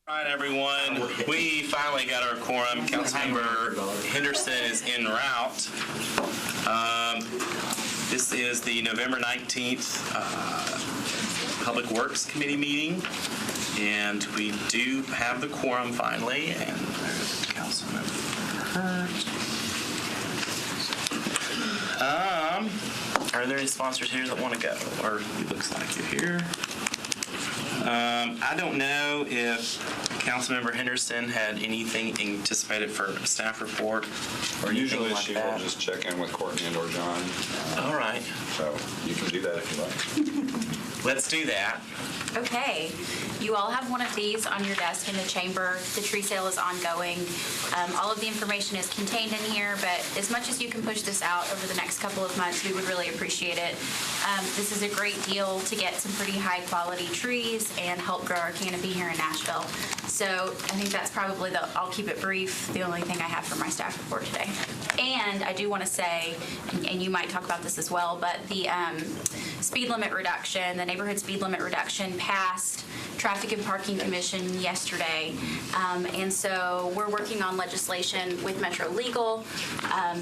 All right, everyone. We finally got our quorum. Councilmember Henderson is en route. This is the November 19th Public Works Committee meeting, and we do have the quorum finally. And there's Councilmember Hurt. Are there any sponsors here that want to go? Or it looks like you're here. I don't know if Councilmember Henderson had anything anticipated for a staff report or usually like she that. will just check in with Courtney and or John. All right. So you can do that if you like. Let's do that. Okay, you all have one of these on your desk in the chamber. The tree sale is ongoing. All of the information is contained in here, but as much as you can push this out over the next couple of months, we would really appreciate it. This is a great deal to get some pretty high quality trees and help grow our canopy here in Nashville. So I think that's probably I'll keep it brief, the only thing I have for my staff report today. And I do want to say, and you might talk about this as well, but the speed limit reduction, the neighborhood speed limit reduction passed Traffic and Parking Commission yesterday. And so we're working on legislation with Metro Legal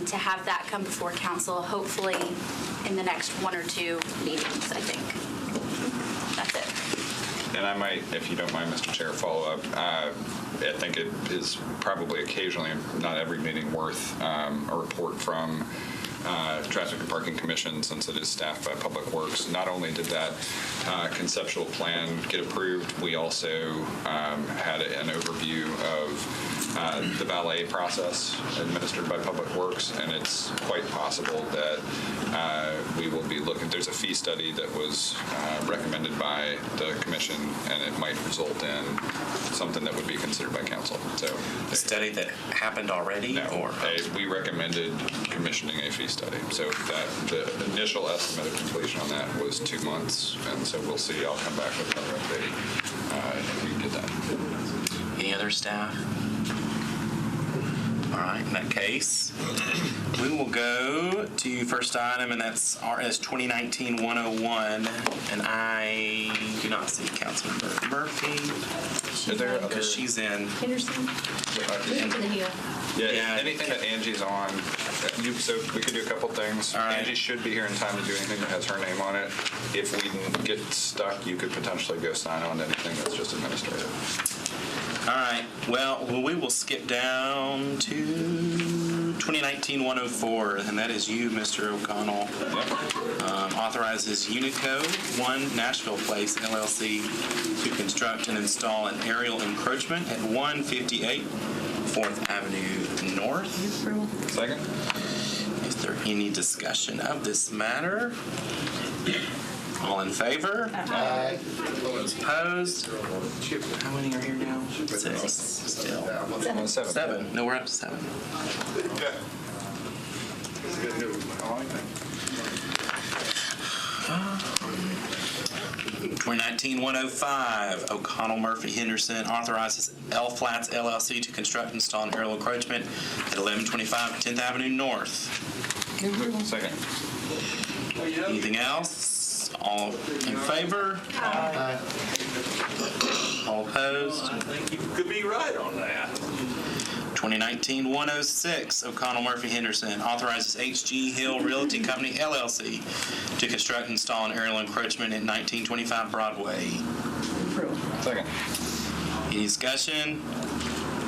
to have that come before council, hopefully in the next one or two meetings, I think. That's it. And I might, if you don't mind, Mr. Chair, follow up. I think it is probably occasionally, not every meeting, worth a report from Traffic and Parking Commission, since it is staffed by Public Works. Not only did that conceptual plan get approved, we also had an overview of the valet process administered by Public Works, and it's quite possible that we will be looking. There's a fee study that was recommended by the commission, and it might result in something that would be considered by council. So A study that happened already? no, Or we recommended commissioning a fee study. So that the initial estimate of completion on that was 2 months, and so we'll see. I'll come back with another update if we can get that. Any other staff? All right, in that case, we will go to first item, and that's RS 2019-101, and I do not see Councilmember Murphy. Is there because she's in. Henderson? Yeah, anything that Angie's on. So we could do a couple things. All right. Angie should be here in time to do anything that has her name on it. If we get stuck, you could potentially go sign on to anything that's just administrative. All right. Well, we will skip down to 2019-104, and that is you, Mr. O'Connell. Authorizes Unico 1 Nashville Place LLC to construct and install an aerial encroachment at 158 4th Avenue North. Second. Is there any discussion of this matter? All in favor? Aye. Opposed? How many are here now? 6 still. 7. No, we're up to 7. 2019-105, O'Connell Murphy Henderson authorizes L Flats LLC to construct and install an aerial encroachment at 1125 10th Avenue North. Second. Anything else? All in favor? Aye. All opposed? I think you could be right on that. 2019-106, O'Connell Murphy Henderson authorizes HG Hill Realty Company LLC to construct and install an aerial encroachment at 1925 Broadway. Second. Any discussion?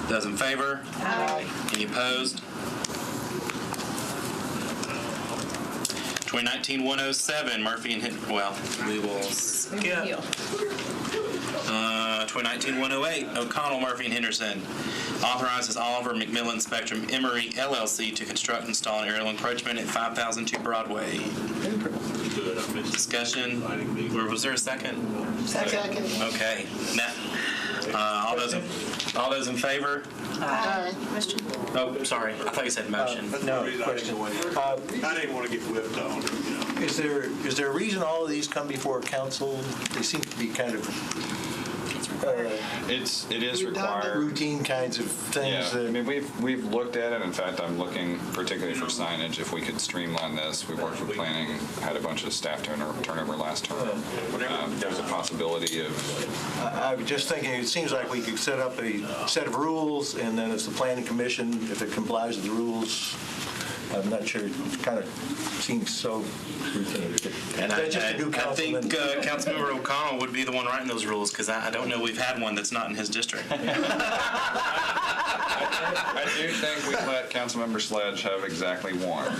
Those in favor? Aye. Any opposed? 2019-107, Murphy and we will skip. 2019-108, O'Connell, Murphy, and Henderson authorizes Oliver McMillan Spectrum Emery LLC to construct and install an aerial encroachment at 5002 Broadway. Discussion. Was there a second? Second. Okay. Now, all those in favor? Aye. Question? Oh, sorry. I thought you said motion. No, question. I didn't want to get whipped on. Is there a reason all of these come before council? They seem to be kind of It is We've done the required. routine kinds of things Yeah, I that, mean, we've looked at it. In fact, I'm looking particularly for signage, if we could streamline this. We worked with planning, had a bunch of staff turnover last term. There's a possibility of, I was just thinking, it seems like we could set up a set of rules, and then it's the planning commission, if it complies with the rules. I'm not sure, it kind of seems so routine. And That's just a new I think councilman. Councilmember O'Connell would be the one writing those rules, because I don't know we've had one that's not in his district. I do think we let Councilmember Sledge have exactly one.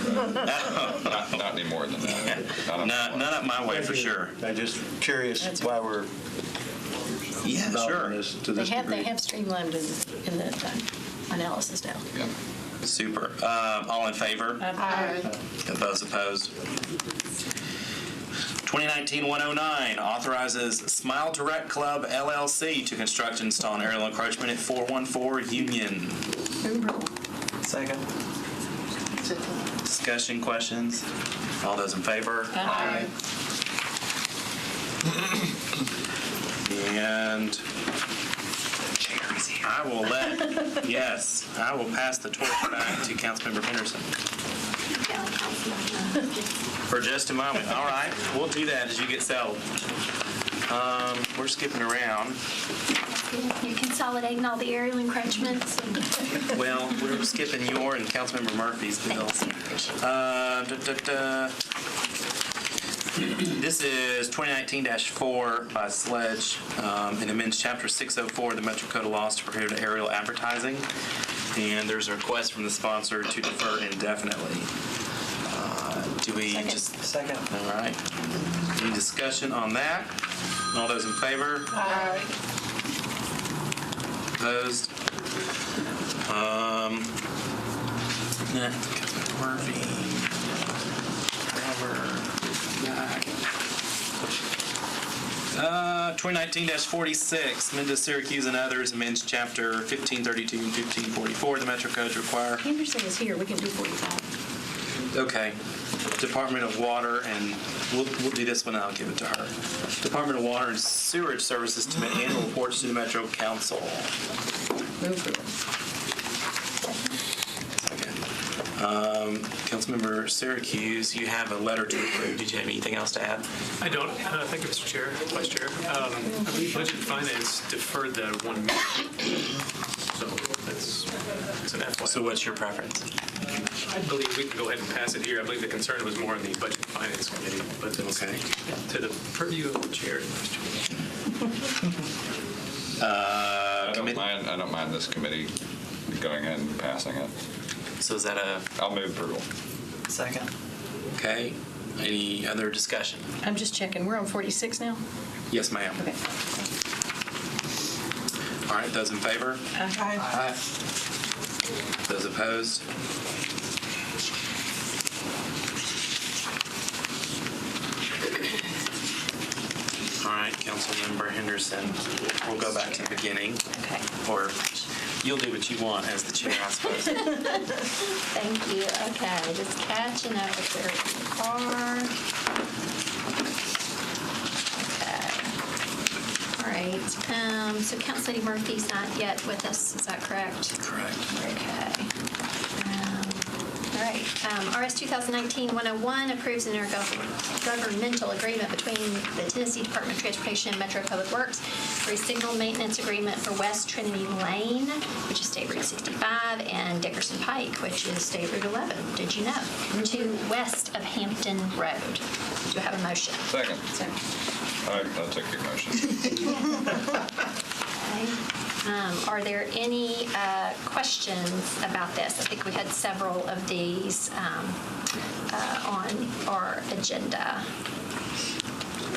But not any more than that. None up my way, for sure. I'm just curious why we're Yeah, developing this to They this have degree. streamlined in the analysis now. Yeah. Super. All in favor? Aye. Those opposed? 2019-109 authorizes Smile Direct Club LLC to construct and install an aerial encroachment at 414 Union. Second. Discussion, questions? All those in favor? Aye. And I will I will pass the torch back to Councilmember Henderson for just a moment. All right, we'll do that as you get settled. We're skipping around. You're consolidating all the aerial encroachments. Well, we're skipping your and Councilmember Murphy's bills. This is 2019-4 by Sledge. It amends Chapter 604 of the Metro Code of Laws to prohibit aerial advertising. And there's a request from the sponsor to defer indefinitely. Do we just... Second. All right. Any discussion on that? All those in favor? Aye. Opposed? Murphy. Robert. 2019-46, Mendes, Syracuse, and others amends Chapter 1532 and 1544 of the Metro Code to require. Henderson is here, we can do 45. Okay. Department of Water, and we'll do this one, and I'll give it to her. Department of Water and Sewerage Services to make annual reports to the Metro Council. Move for it. Councilmember Syracuse, you have a letter to approve. Did you have anything else to add? I don't. Thank you, Mr. Chair, Vice Chair. I believe Budget and Finance deferred the 1 meeting. So that's an FYI. So what's your preference? I believe we can go ahead and pass it here. I believe the concern was more in the Budget and Finance Committee, but it's Okay. to the purview of the Chair and Vice Chair. I don't mind this committee going ahead and passing it. So is that I'll move approval. Second. okay? Any other discussion? I'm just checking, we're on 46 now? Yes, ma'am. Okay. All right, those in favor? Aye. Those opposed? All right, Councilmember Henderson, we'll go back to the beginning. Okay. Or you'll do what you want as the chair, I suppose. Thank you. Okay, just catching up with where we are. Okay. All right. So Council Lady Murphy's not yet with us. Is that correct? Correct. Okay. All right. RS 2019-101 approves an intergovernmental agreement between the Tennessee Department of Transportation and Metro Public Works for a signal maintenance agreement for West Trinity Lane, which is State Route 65, and Dickerson Pike, which is State Route 11. Did you know? To west of Hampton Road. Do you have a motion? Second. I'll take your motion. Are there any questions about this? I think we had several of these on our agenda.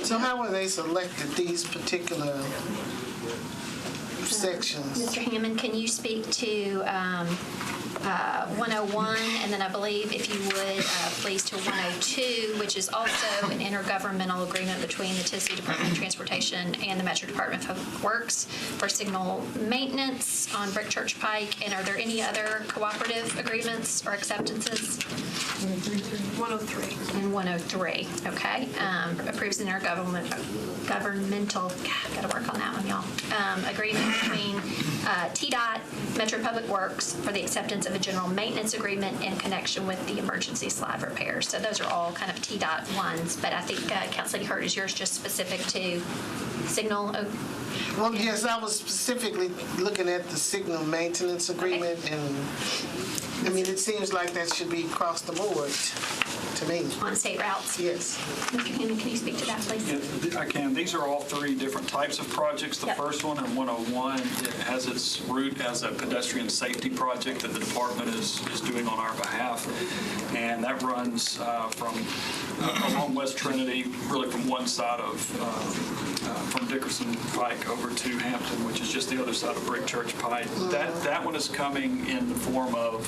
So how were they selected, these particular sections? Mr. Hammond, can you speak to 101, and then I believe if you would, please to 102, which is also an intergovernmental agreement between the Tennessee Department of Transportation and the Metro Department of Public Works for signal maintenance on Brick Church Pike. And are there any other cooperative agreements or acceptances? 103. And 103, okay. Approves an intergovernmental, gotta work on that one, y'all. Agreement between TDOT, Metro Public Works for the acceptance of a general maintenance agreement in connection with the emergency slide repairs. So those are all kind of TDOT ones, but I think, Council Lady Hurt, is yours just specific to signal? Well, yes, I was specifically looking at the signal maintenance agreement, and I mean, it seems like that should be across the board to me. On state routes? Yes. Mr. Hammond, can you speak to that, please? Yeah, I can. These are all three different types of projects. The Yep. first one, in 101, it has its root as a pedestrian safety project that the department is doing on our behalf. And that runs from along West Trinity, really from one side of, from Dickerson Pike over to Hampton, which is just the other side of Brick Church Pike. That one is coming in the form of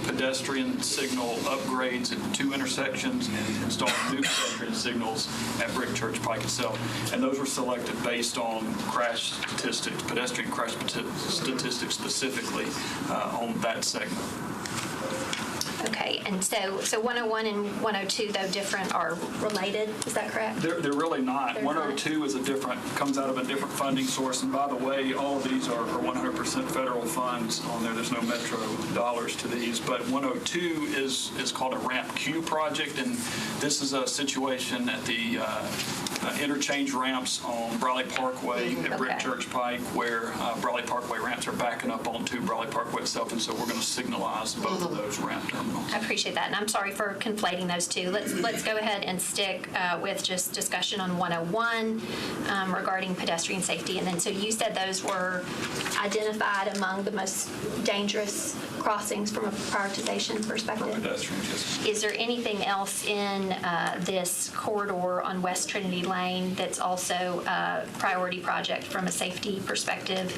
pedestrian signal upgrades at 2 intersections and installing new pedestrian signals at Brick Church Pike itself. And those were selected based on crash statistics, pedestrian crash statistics specifically on that segment. Okay, and so 101 and 102, though different, are related, is that correct? They're really not. They're not? 102 is comes out of a different funding source. And by the way, all of these are 100% federal funds on there. There's no Metro dollars to these. But 102 is called a Ramp Q project. And this is a situation at the interchange ramps on Brawley Parkway at Brick Okay. Church Pike, where Brawley Parkway ramps are backing up onto Brawley Parkway itself. And so we're going to signalize both of those ramp terminals. I appreciate that, and I'm sorry for conflating those two. Let's go ahead and stick with just discussion on 101 regarding pedestrian safety. And then, so you said those were identified among the most dangerous crossings from a prioritization perspective? Pedestrians, yes. Is there anything else in this corridor on West Trinity Lane that's also a priority project from a safety perspective?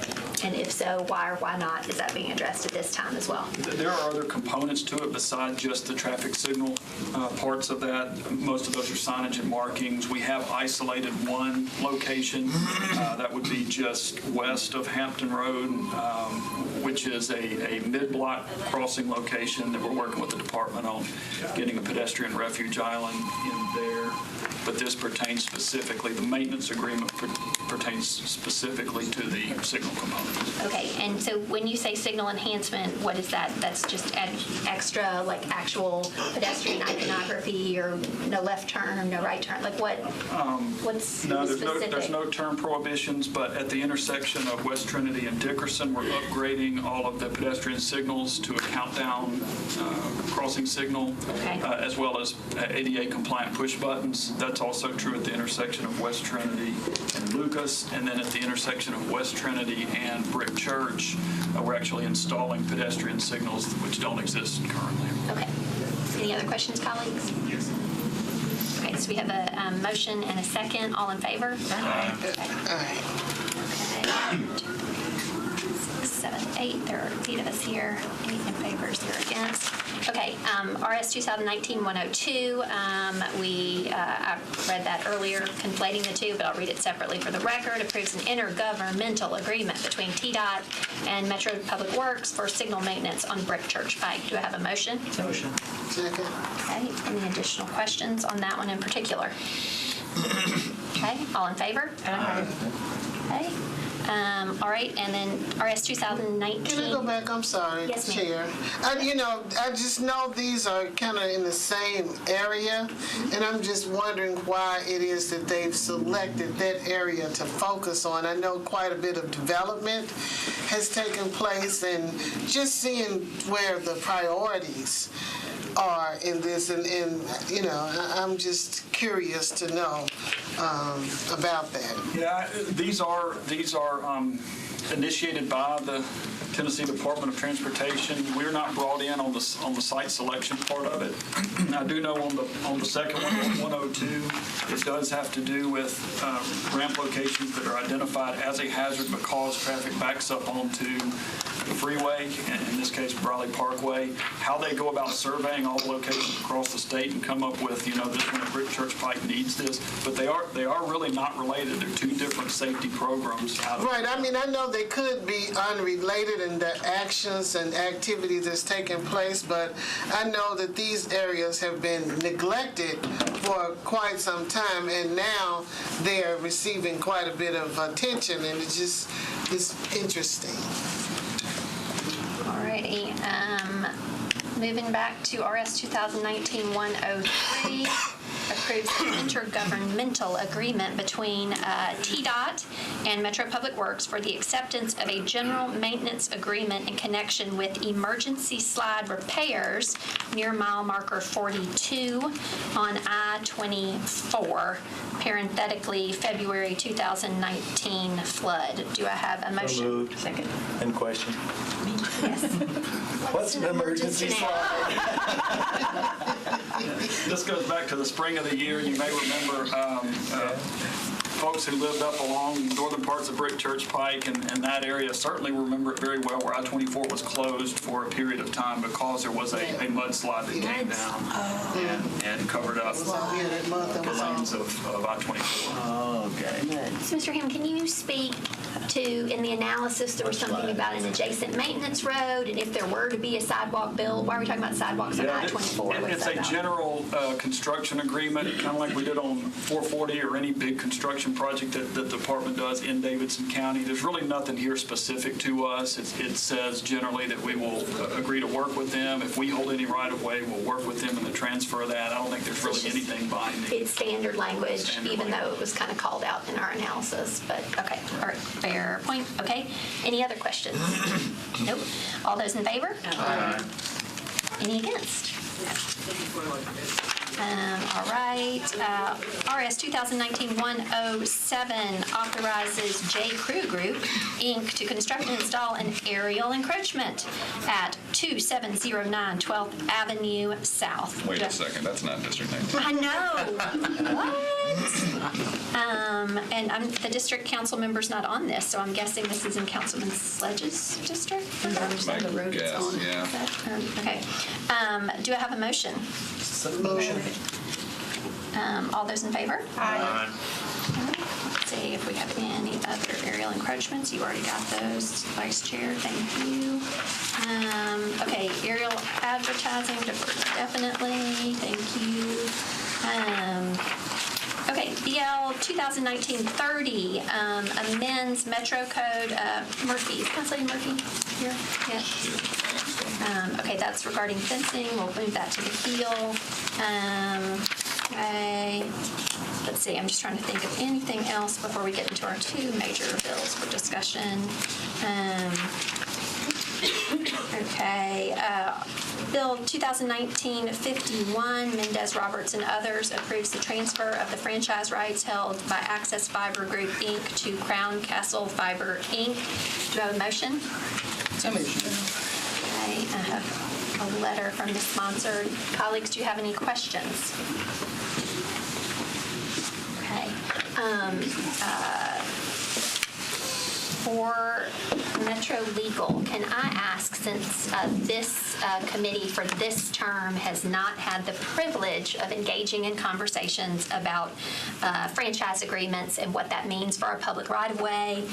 And if so, why or why not is that being addressed at this time as well? There are other components to it besides just the traffic signal parts of that. Most of those are signage and markings. We have isolated one location that would be just west of Hampton Road, which is a mid-block crossing location that we're working with the department on getting a pedestrian refuge island in there. But this pertains specifically, the maintenance agreement pertains specifically to the signal component. Okay, and so when you say signal enhancement, what is that? That's just extra, like actual pedestrian iconography, or no left turn, no right turn? Like what's No, specific? there's no turn prohibitions, but at the intersection of West Trinity and Dickerson, we're upgrading all of the pedestrian signals to a countdown crossing signal, Okay. As well as ADA compliant push buttons. That's also true at the intersection of West Trinity and Lucas, and then at the intersection of West Trinity and Brick Church, we're actually installing pedestrian signals which don't exist currently. Okay. Any other questions, colleagues? Yes. Okay, so we have a motion and a second. All in favor? Aye. All right. Okay. 6, 7, 8. There are 8 of us here. 8 in favor, 0 against. Okay, RS 2019-102. I read that earlier, conflating the two, but I'll read it separately for the record. Approves an intergovernmental agreement between TDOT and Metro Public Works for signal maintenance on Brick Church Pike. Do I have a motion? Motion. Second. Okay, any additional questions on that one in particular? Okay, all in favor? Aye. Okay. All right, and then RS 2019. Can I go back? I'm sorry, Yes, ma'am. Chair. I just know these are kind of in the same area, and I'm just wondering why it is that they've selected that area to focus on. I know quite a bit of development has taken place, and just seeing where the priorities are in this, and I'm just curious to know about that. Yeah, these are initiated by the Tennessee Department of Transportation. We're not brought in on the site selection part of it. I do know on the second one, 102, it does have to do with ramp locations that are identified as a hazard because traffic backs up onto freeway, in this case Brawley Parkway, how they go about surveying all the locations across the state and come up with, this one at Brick Church Pike needs this, but they are really not related. They're two different safety programs. Right, I mean, I know they could be unrelated in the actions and activities that's taking place, but I know that these areas have been neglected for quite some time, and now they're receiving quite a bit of attention, and it's interesting. All righty. Moving back to RS 2019-103, approves an intergovernmental agreement between TDOT and Metro Public Works for the acceptance of a general maintenance agreement in connection with emergency slide repairs near mile marker 42 on I-24, parenthetically February 2019 flood. Do I have a motion? So moved. Second. And question? Yes. What's an emergency slide? This goes back to the spring of the year. You may remember folks who lived up along northern parts of Brick Church Pike and that area certainly remember it very well, where I-24 was closed for a period of time because there was a mudslide that came down and covered up the lanes of I-24. Oh, okay. So, Mr. Ham, can you speak to, in the analysis, there was something about an adjacent maintenance road, and if there were to be a sidewalk built, why are we talking about sidewalks on I-24? It's a general construction agreement, kind of like we did on 440 or any big construction project that the department does in Davidson County. There's really nothing here specific to us. It says generally that we will agree to work with them. If we hold any right-of-way, we'll work with them in the transfer of that. I don't think there's really anything binding. It's standard language, even though it was kind of called out in our analysis. But, okay, all right, fair point. Okay, any other questions? Nope. All those in favor? Aye. Any against? All right. RS 2019-107 authorizes J. Crew Group, Inc. to construct and install an aerial encroachment at 2709 12th Avenue South. Wait a second, that's not District 19. I know. What? And the district council member's not on this, so I'm guessing this is in Councilman Sledge's district? My guess, yeah. Okay. Do I have a motion? Motion. All those in favor? Aye. Let's see if we have any other aerial encroachments. You already got those, Vice Chair. Thank you. Okay, aerial advertising, definitely. Thank you. Okay, BL 2019-30 amends Metro Code Murphy. Is Councilor Murphy here? Yes. Okay, that's regarding fencing. We'll move that to the heel. Okay. Let's see, I'm just trying to think of anything else before we get into our two major bills for discussion. Okay. Bill 2019-51, Mendez, Roberts, and others approves the transfer of the franchise rights held by Access Fiber Group, Inc. to Crown Castle Fiber, Inc. Do I have a motion? So moved. Okay, I have a letter from the sponsor. Colleagues, do you have any questions? Okay. For Metro Legal, can I ask, since this committee for this term has not had the privilege of engaging in conversations about franchise agreements and what that means for our public right-of-way,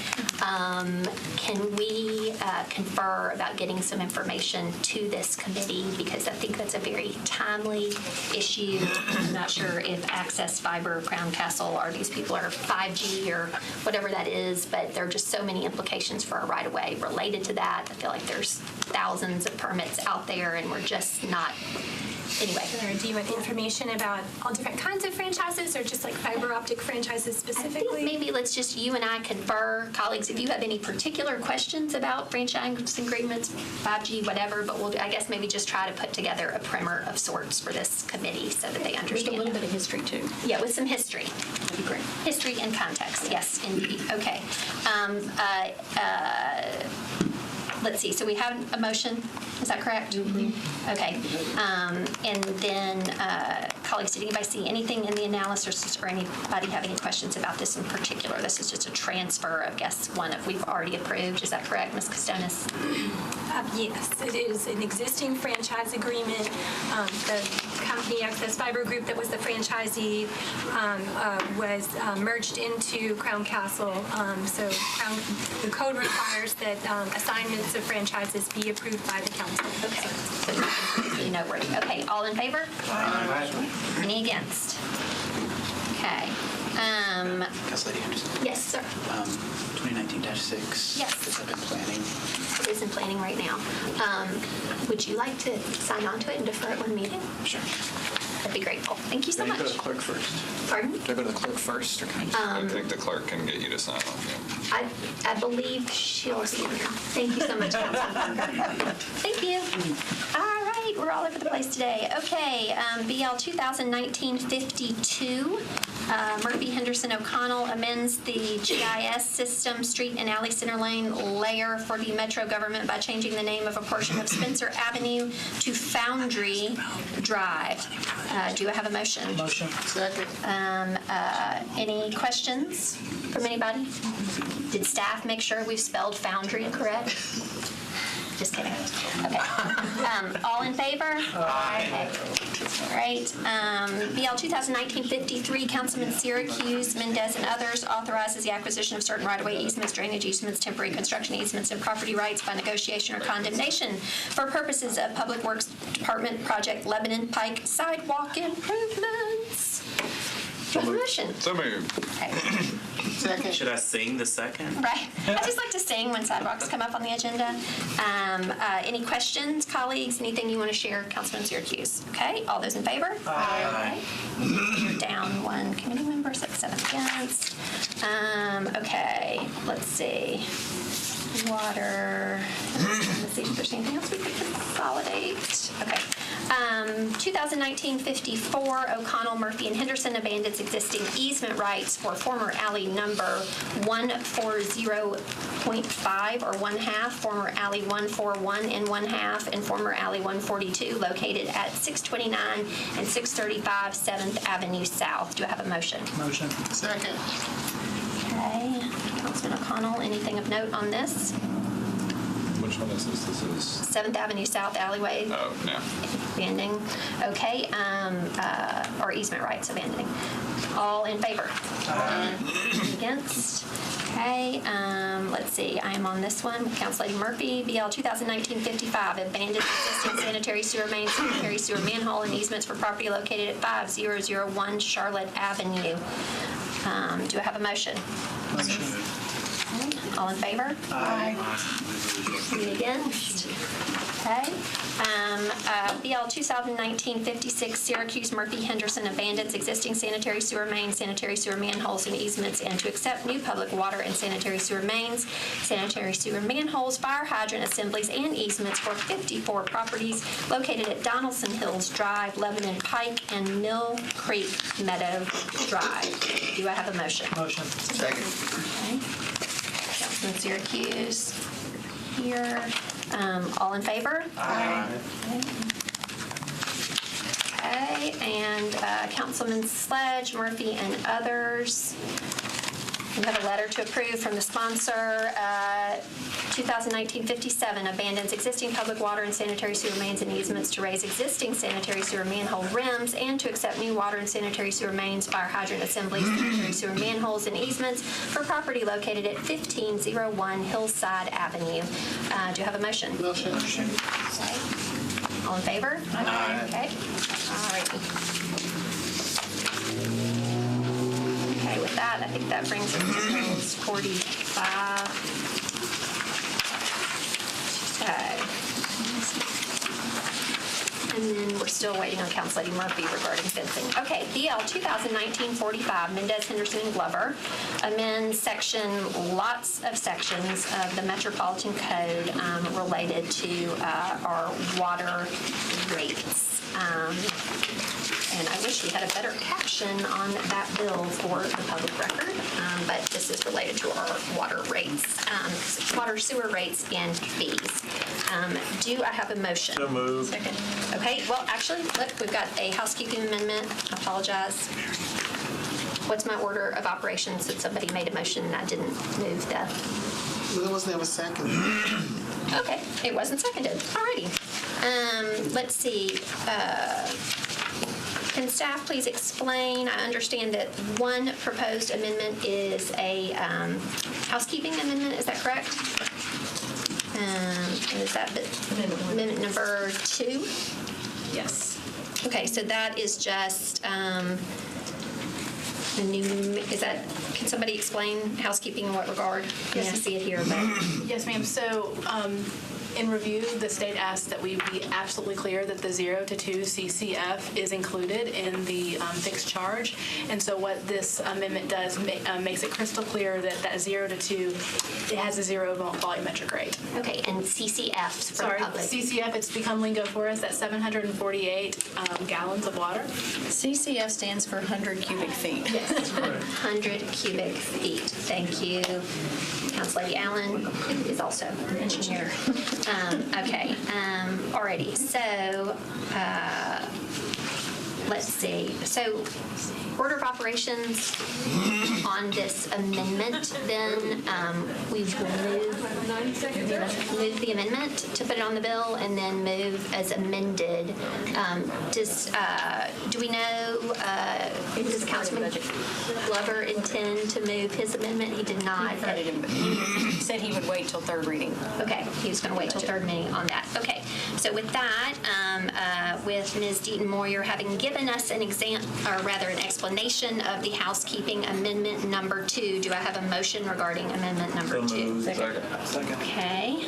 can we confer about getting some information to this committee? Because I think that's a very timely issue. I'm not sure if Access Fiber, Crown Castle, or these people are 5G or whatever that is, but there are just so many implications for our right-of-way related to that. I feel like there's thousands of permits out there, and we're just not. Anyway. Or do you want information about all different kinds of franchises, or just like fiber optic franchises specifically? I think maybe let's just you and I confer, colleagues, if you have any particular questions about franchise agreements, 5G, whatever, but we'll, I guess, maybe just try to put together a primer of sorts for this committee so that they understand. With a little bit of history, too. Yeah, with some history. That'd be great. History and context, yes, indeed. Okay. Let's see, so we have a motion, is that correct? Mm-hmm. Okay. And then colleagues, did anybody see anything in the analysis or anybody have any questions about this in particular? This is just a transfer of, one of we've already approved. Is that correct, Ms. Costonis? Yes, it is an existing franchise agreement. The company Access Fiber Group that was the franchisee was merged into Crown Castle. So the code requires that assignments of franchises be approved by the council. Okay. So noteworthy. Okay, all in favor? Aye. Any against? Okay. Council Lady Anderson. Yes, sir. 2019-6. Yes. This has been planning. It is in planning right now. Would you like to sign on to it and defer it one meeting? Sure. I'd be grateful. Thank you so Do I much. go to the clerk first? Pardon? Do I go to the clerk first, or can I just... I think the clerk can get you to sign off. I believe she'll see me. Thank you so much, Council. Thank you. All right, we're all over the place today. Okay, BL 2019-52. Murphy Henderson O'Connell amends the GIS system street and alley center lane layer for the metro government by changing the name of a portion of Spencer Avenue to Foundry Drive. Do I have a motion? Motion. Second. Any questions from anybody? Did staff make sure we've spelled Foundry correct? Just kidding. Okay. All in favor? Aye. All right. BL 2019-53, Councilman Syracuse, Mendez, and others authorizes the acquisition of certain right-of-way easements, drainage easements, temporary construction easements, and property rights by negotiation or condemnation for purposes of Public Works Department Project Lebanon Pike Sidewalk Improvements. Do I have a motion? So moved. Okay. Second. Should I sing the second? Right. I just like to sing when sidewalks come up on the agenda. Any questions, colleagues? Anything you want to share, Councilman Syracuse? Okay. All those in favor? Aye. You're down one committee member, so 7 against. Okay. Let's see. Water. Let's see if there's anything else we could consolidate. Okay. 2019-54, O'Connell, Murphy, and Henderson abandoned its existing easement rights for former alley number 140.5 or 1/2, former alley 141 and 1/2, and former alley 142 located at 629 and 635 7th Avenue South. Do I have a motion? Motion. Second. Okay. Councilman O'Connell, anything of note on this? Which one is this? This is... 7th Avenue South alleyway. Oh, no. Abandoning. Okay. Or easement rights abandoning. All in favor? Against? Okay. Let's see. I am on this one with Council Lady Murphy. BL 2019-55, abandoned existing sanitary sewer main, sanitary sewer manhole, and easements for property located at 5001 Charlotte Avenue. Do I have a motion? Motion. All in favor? Aye. Any against? Okay. BL 2019-56, Syracuse, Murphy, Henderson abandons existing sanitary sewer mains, sanitary sewer manholes, and easements, and to accept new public water and sanitary sewer mains, sanitary sewer manholes, fire hydrant assemblies, and easements for 54 properties located at Donaldson Hills Drive, Lebanon Pike, and Mill Creek Meadow Drive. Do I have a motion? Motion. Second. Okay. Councilman Syracuse here. All in favor? Aye. Okay, and Councilman Sledge, Murphy, and others. We have a letter to approve from the sponsor. 2019-57, abandons existing public water and sanitary sewer mains and easements to raise existing sanitary sewer manhole rims and to accept new water and sanitary sewer mains, fire hydrant assemblies, sanitary sewer manholes, and easements for property located at 1501 Hillside Avenue. Do you have a motion? Motion. Okay. All in favor? Aye. Okay. All righty. Okay, with that, I think that brings us to Bills 45. Okay. And then we're still waiting on Council Lady Murphy regarding fencing. Okay, BL 2019-45, Mendez, Henderson, and Glover amends lots of sections of the Metropolitan Code related to our water rates. And I wish we had a better caption on that bill for the public record, but this is related to our water rates. water sewer rates and fees. Do I have a motion? So moved. Second. Okay, well, actually, look, we've got a housekeeping amendment. I apologize. What's my order of operations since somebody made a motion and I didn't move the... Well, it was never second. Okay, it wasn't seconded. Alrighty. Let's see. Can staff please explain? I understand that one proposed amendment is a housekeeping amendment. Is that correct? And is that amendment number 2? Yes. Okay, so that is just a new. Is that? Can somebody explain housekeeping in what regard? Yes, I see it here, but. Yes, ma'am. So in review, the state asked that we be absolutely clear that the 0 to 2 CCF is included in the fixed charge. And so what this amendment does makes it crystal clear that that 0 to 2, it has a 0 volumetric rate. Okay, and CCFs for Sorry, the public. CCF, it's become lingo for us. That's 748 gallons of water. CCF stands for 100 cubic feet. Yes, that's correct. 100 cubic feet. Thank you. Council Lady Allen is also an engineer. Okay. Alrighty. So let's see. So order of operations on this amendment, then we will move the amendment to put it on the bill and then move as amended. Do we know, does Councilman Glover intend to move his amendment? He did not. He said he would wait till third reading. Okay, he was going to wait till third meeting on that. Okay, so with that, with Ms. Deaton-Moyer having given us an explanation of the housekeeping amendment number 2, do I have a motion regarding amendment number 2? Second. Okay.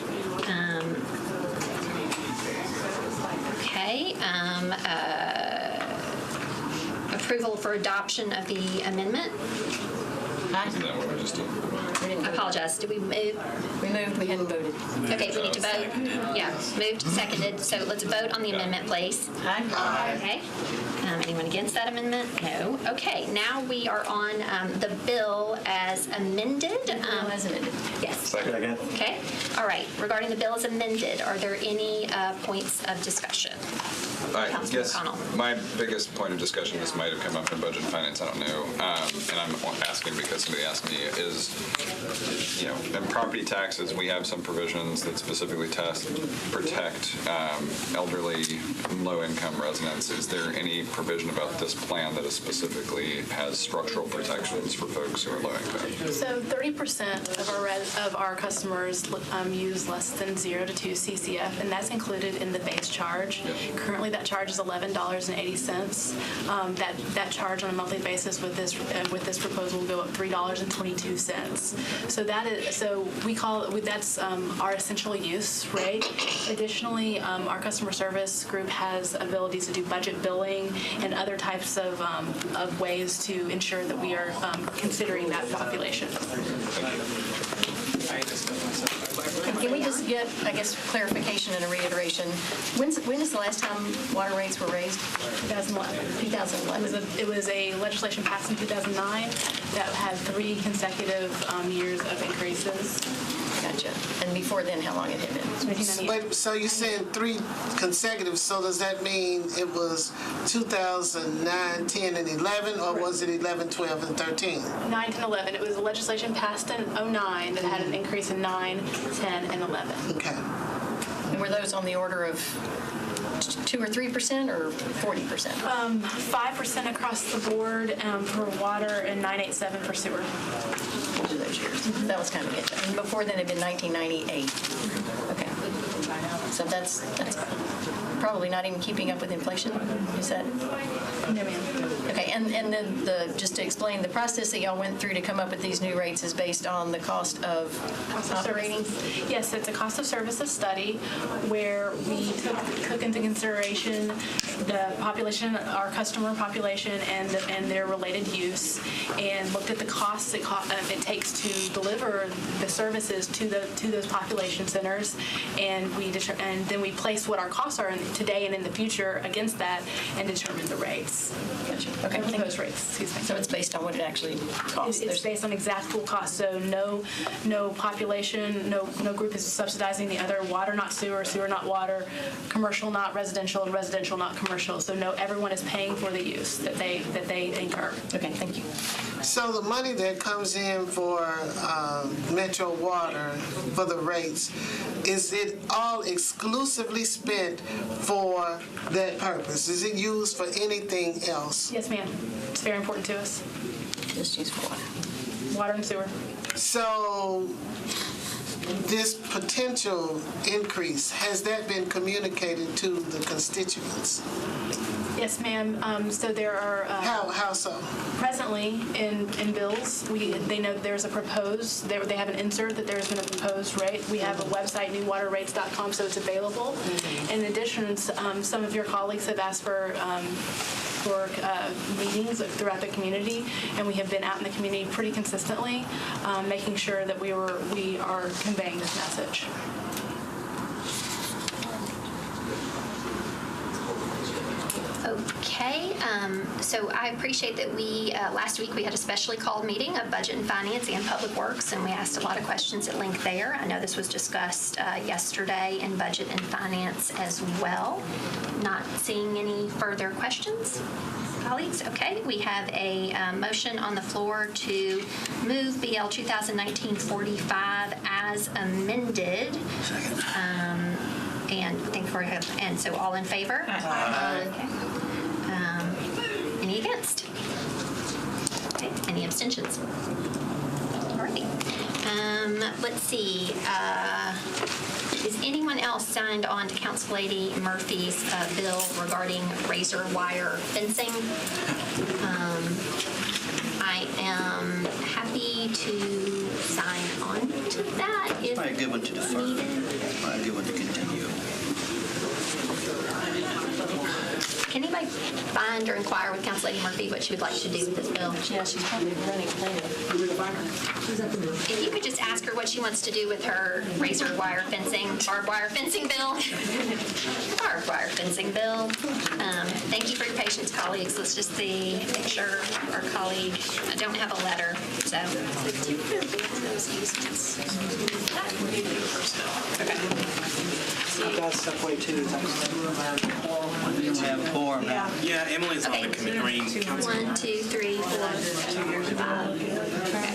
Approval for adoption of the amendment. Isn't that what we just did? I apologize. Did we move? We moved, we hadn't voted. Okay, we need to vote. Yeah, moved, seconded. So let's vote on the amendment, please. Aye. Okay. Anyone against that amendment? No. Okay, now we are on the bill as amended. As amended. Yes. Second. Okay. All right. Regarding the bill as amended, are there any points of discussion? I Councilman guess O'Connell. my biggest point of discussion, this might have come up in Budget and Finance, I don't know, and I'm asking because somebody asked me, is, in property taxes, we have some provisions that specifically protect elderly and low-income residents. Is there any provision about this plan that specifically has structural protections for folks who are low-income? So 30% of our customers use less than 0 to 2 CCF, and that's included in the base charge. Yep. Currently, that charge is $11.80. That charge on a monthly basis with this proposal will go up $3.22. So we call it, that's our essential use rate. Additionally, our customer service group has abilities to do budget billing and other types of ways to ensure that we are considering that population. Can we just get, I guess, clarification and a reiteration? When is the last time water rates were raised? 2011. 2011. It was a legislation passed in 2009 that had 3 consecutive years of increases. Gotcha. And before then, how long it had been? 1998. But, so you're saying 3 consecutive, so does that mean it was 2009, 10, and 11, or was it 11, 12, and 13? 9 and 11. It was a legislation passed in 2009 that had an increase in 9, 10, and 11. Okay. And were those on the order of 2 or 3% or 40%? 5% across the board for water and 987 for sewer. Each of those years. That was kind of it. And before then, it had been 1998. Okay. So that's probably not even keeping up with inflation. Is that? No, ma'am. Okay, and then just to explain, the process that y'all went through to come up with these new rates is based on the cost of operating? Yes, it's a cost of services study where we took into consideration the population, our customer population, and their related use, and looked at the costs it takes to deliver the services to those population centers, and we and then we place what our costs are today and in the future against that and determine the rates. Gotcha. Okay, thank Proposed you. rates, excuse me. So it's based on what it actually costs. It's based on exact full cost, so no population, no group is subsidizing the other, water not sewer, sewer not water, commercial not residential, and residential not commercial. So no, everyone is paying for the use that they incur. Okay, thank you. So the money that comes in for Metro Water for the rates, is it all exclusively spent for that purpose? Is it used for anything else? Yes, ma'am. It's very important to us. Just use for water. Water and sewer. So this potential increase, has that been communicated to the constituents? Yes, ma'am. So there are How so? presently in bills, they know there's a proposed. They have an insert that there's been a proposed rate. We have a website, newwaterrates.com, so it's available. In addition, some of your colleagues have asked for meetings throughout the community, and we have been out in the community pretty consistently, making sure that we are conveying this message. Okay, so I appreciate that last week we had a specially called meeting of Budget and Finance and Public Works, and we asked a lot of questions at length there. I know this was discussed yesterday in Budget and Finance as well. Not seeing any further questions. Colleagues, okay, we have a motion on the floor to move BL 2019-45 as amended. Second. And so all in favor? Aye. Okay. Any against? Okay. Any abstentions? All right. Let's see. Is anyone else signed on to Council Lady Murphy's bill regarding razor wire fencing? I am happy to sign on to that if Probably a good one to defer. needed. Probably a good one to continue. Can anybody find or inquire with Council Lady Murphy what she would like to do with this bill? Yeah, she's probably running planning. If you could just ask her what she wants to do with her razor wire fencing, barbed wire fencing bill. Barbed wire fencing bill. Thank you for your patience, colleagues. Let's just make sure our colleague, I don't have a letter, so. I've got stuff way too. We don't have a quorum now. Yeah, Emily's on the committee. 1, 2, 3, 4, 5. Okay.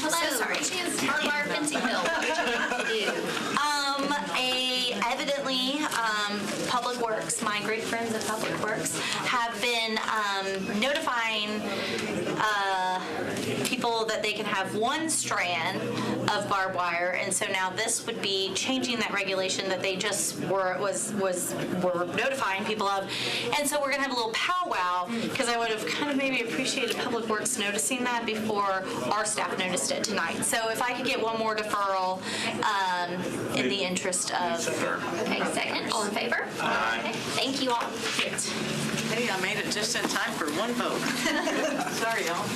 Hello, sorry. Barbed wire fencing bill. What would you like to do? Evidently, Public Works, my great friends at Public Works, have been notifying people that they can have one strand of barbed wire, and so now this would be changing that regulation that they just were notifying people of, and so we're gonna have a little powwow because I would have kind of maybe appreciated Public Works noticing that before our staff noticed it tonight. So if I could get one more deferral in the interest of. Okay, second. All in favor? Aye. Okay, thank you all. Hey, I made it just in time for one vote. Sorry, y'all.